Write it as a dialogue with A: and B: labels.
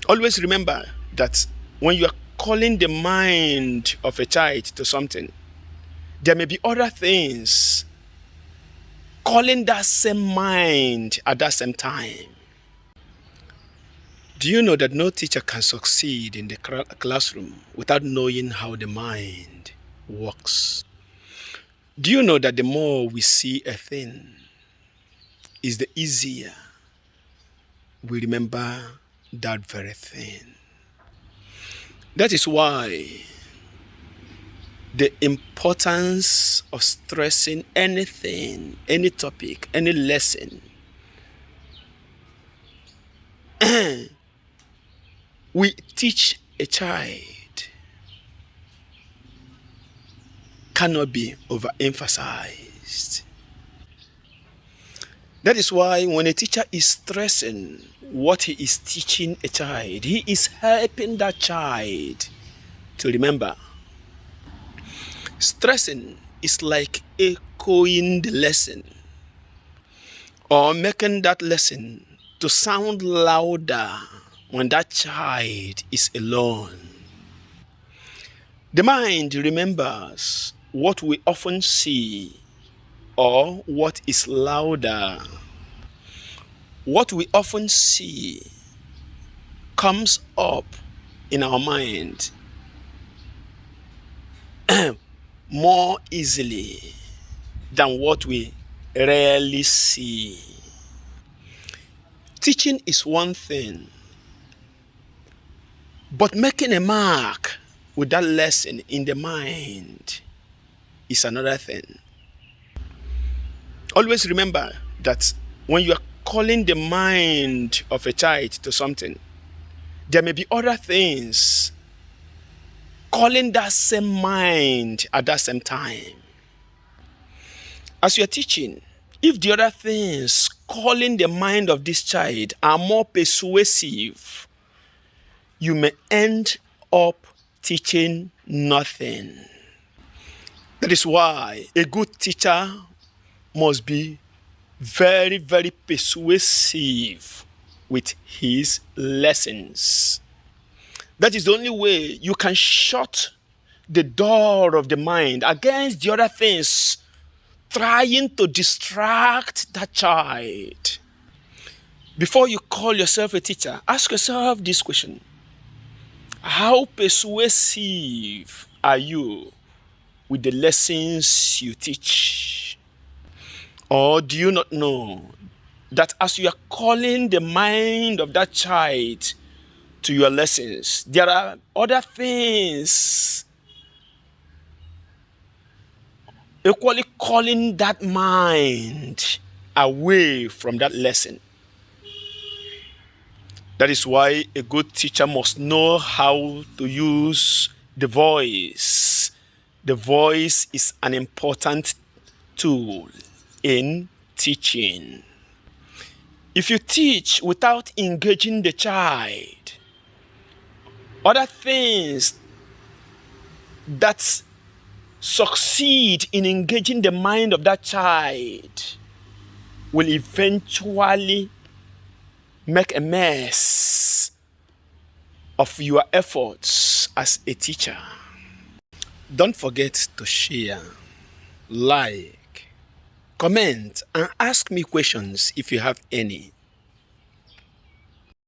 A: Always remember that when you are calling the mind of a child to something, there may be other things calling that same mind at that same time. Do you know that no teacher can succeed in the classroom without knowing how the mind works? Do you know that the more we see a thing, is the easier we remember that very thing? That is why the importance of stressing anything, any topic, any lesson we teach a child cannot be overemphasized. That is why when a teacher is stressing what he is teaching a child, he is helping that child to remember. Stressing is like echoing the lesson or making that lesson to sound louder when that child is alone. The mind remembers what we often see or what is louder. What we often see comes up in our mind more easily than what we rarely see. Teaching is one thing, but making a mark with that lesson in the mind is another thing. Always remember that when you are calling the mind of a child to something, there may be other things calling that same mind at that same time. As you are teaching, if the other things calling the mind of this child are more persuasive, you may end up teaching nothing. That is why a good teacher must be very, very persuasive with his lessons. That is the only way you can shut the door of the mind against the other things trying to distract that child. Before you call yourself a teacher, ask yourself this question: how persuasive are you with the lessons you teach? Or do you not know that as you are calling the mind of that child to your lessons, there are other things equally calling that mind away from that lesson? That is why a good teacher must know how to use the voice. The voice is an important tool in teaching. If you teach without engaging the child, other things that succeed in engaging the mind of that child will eventually make a mess of your efforts as a teacher. Don't forget to share, like, comment, and ask me questions if you have any.